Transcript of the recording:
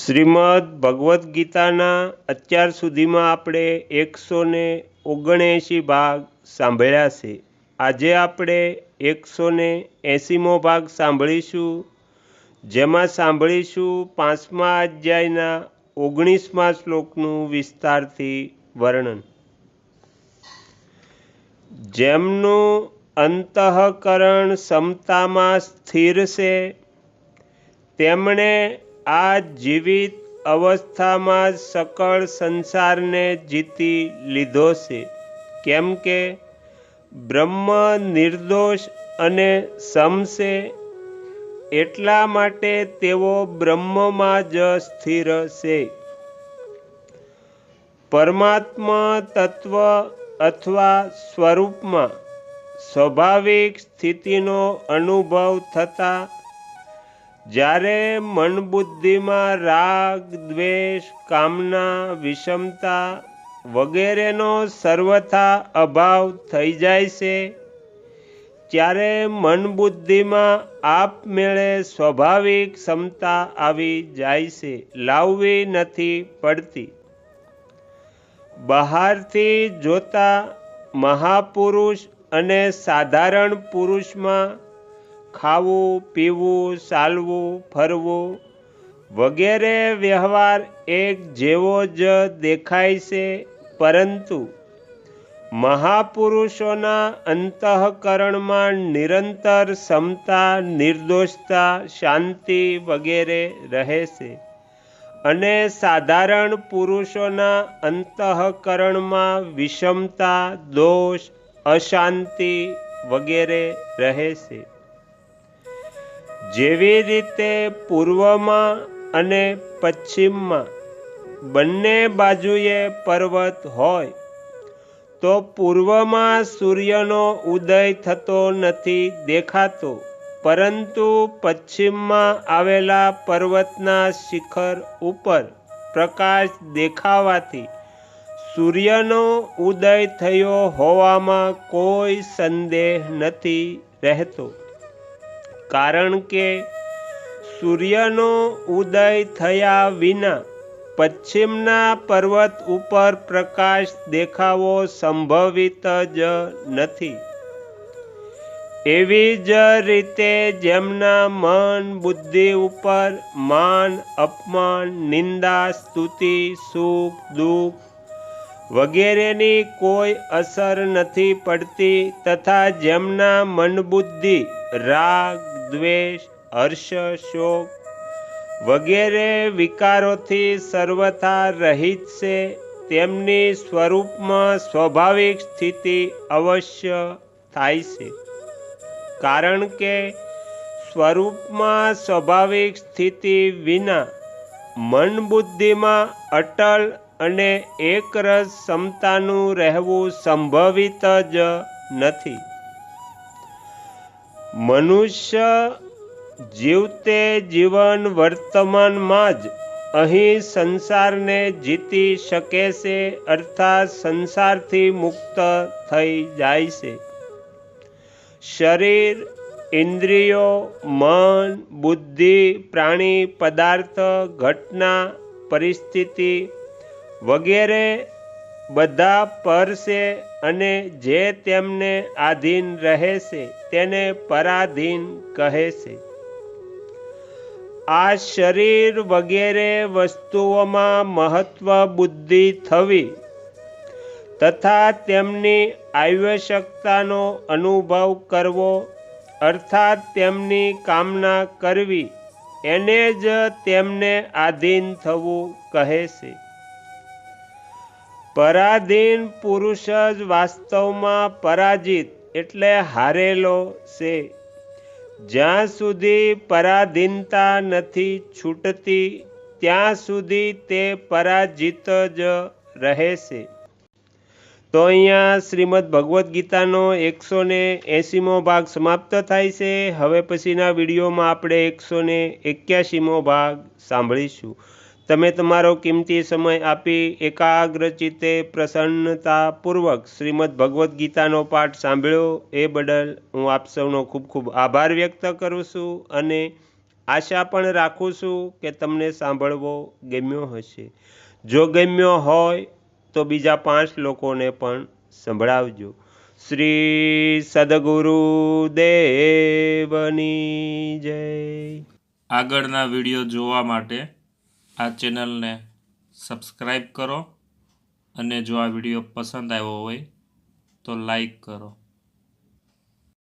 શ્રીમદ ભગવદ્ ગીતાના અત્યાર સુધીમાં આપણે 179 ભાગ સાંભળ્યા છે. આજે આપણે 180મો ભાગ સાંભળીશું, જેમાં સાંભળીશું 5મા અધ્યાયના 19મા શ્લોકનું વિસ્તારથી વર્ણન. જેમનું અંતઃકરણ સમતામાં સ્થિર છે, તેમણે આ જીવિત અવસ્થામાં સકળ સંસારને જીતી લીધો છે, કેમ કે બ્રહ્મ નિર્દોષ અને સમ છે. એટલા માટે તેઓ બ્રહ્મમાં જ સ્થિર છે. પરમાત્મા તત્વ અથવા સ્વરૂપમાં સ્વાભાવિક સ્થિતિનો અનુભવ થતાં જ્યારે મનબુદ્ધિમાં રાગ, દ્વેષ, કામના, વિષમતા વગેરેનો સર્વથા અભાવ થઈ જાય છે, ત્યારે મનબુદ્ધિમાં આપમેળે સ્વાભાવિક ક્ષમતા આવી જાય છે, લાવવી નથી પડતી. બહારથી જોતા મહાપુરુષ અને સાધારણ પુરુષમાં ખાવું, પીવું, ચાલવું, ફરવું વગેરે વ્યવહાર એક જેવો જ દેખાય છે, પરંતુ મહાપુરુષોના અંતઃકરણમાં નિરંતર સમતા, નિર્દોષતા, શાંતિ વગેરે રહે છે, અને સાધારણ પુરુષોના અંતઃકરણમાં વિષમતા, દોષ, અશાંતિ વગેરે રહે છે. જેવી રીતે પૂર્વમાં અને પશ્ચિમમાં બંને બાજુએ પર્વત હોય, તો પૂર્વમાં સૂર્યનો ઉદય થતો નથી દેખાતો, પરંતુ પશ્ચિમમાં આવેલા પર્વતના શિખર ઉપર પ્રકાશ દેખાવાથી સૂર્યનો ઉદય થયો હોવામાં કોઈ સંદેહ નથી રહેતો, કારણ કે સૂર્યનો ઉદય થયા વિના પશ્ચિમના પર્વત ઉપર પ્રકાશ દેખાવો સંભવિત જ નથી. એવી જ રીતે જેમના મન બુદ્ધિ ઉપર માન, અપમાન, નિંદા, સ્તુતિ, સુખ, દુઃખ વગેરેની કોઈ અસર નથી પડતી, તથા જેમના મનબુદ્ધિ રાગ, દ્વેષ, હર્ષ, શોક વગેરે વિકારોથી સર્વથા રહિત છે, તેમની સ્વરૂપમાં સ્વાભાવિક સ્થિતિ અવશ્ય થાય છે, કારણ કે સ્વરૂપમાં સ્વાભાવિક સ્થિતિ વિના મનબુદ્ધિમાં અટલ અને એકરસ સમતાનું રહેવું સંભવિત જ નથી. મનુષ્ય જીવતે જીવન વર્તમાનમાં જ અહીં સંસારને જીતી શકે છે, અર્થાત સંસારથી મુક્ત થઈ જાય છે. શરીર, ઇન્દ્રિયો, મન, બુદ્ધિ, પ્રાણી, પદાર્થ, ઘટના, પરિસ્થિતિ વગેરે બધા પર છે, અને જે તેમને આધીન રહે છે તેને પરાધીન કહે છે. આ શરીર વગેરે વસ્તુઓમાં મહત્વ બુદ્ધિ થવી તથા તેમની આવશ્યકતાનો અનુભવ કરવો, અર્થાત તેમની કામના કરવી, એને જ તેમને આધીન થવું કહે છે. પરાધીન પુરુષ જ વાસ્તવમાં પરાજિત એટલે હારેલો છે. જ્યાં સુધી પરાધીનતા નથી છૂટતી, ત્યાં સુધી તે પરાજિત જ રહે છે. તો અહીંયા શ્રીમદ ભગવદ્ ગીતાનો 180મો ભાગ સમાપ્ત થાય છે. હવે પછીના વિડીયોમાં આપણે 181મો ભાગ સાંભળીશું. તમે તમારો કિંમતી સમય આપી એકાગ્ર ચિત્તે પ્રસન્નતાપૂર્વક શ્રીમદ ભગવદ્ ગીતાનો પાઠ સાંભળ્યો એ બદલ હું આપ સૌનો ખૂબ ખૂબ આભાર વ્યક્ત કરું છું. અને આશા પણ રાખું છું કે તમને સાંભળવો ગમ્યો હશે. જો ગમ્યો હોય તો બીજા 5 લોકોને પણ સંભળાવજો. શ્રી સદગુરુ દેવની જય. આગળના વિડીયો જોવા માટે આ ચેનલને સબસ્ક્રાઈબ કરો અને જો આ વિડીયો પસંદ આવ્યો હોય તો લાઈક કરો.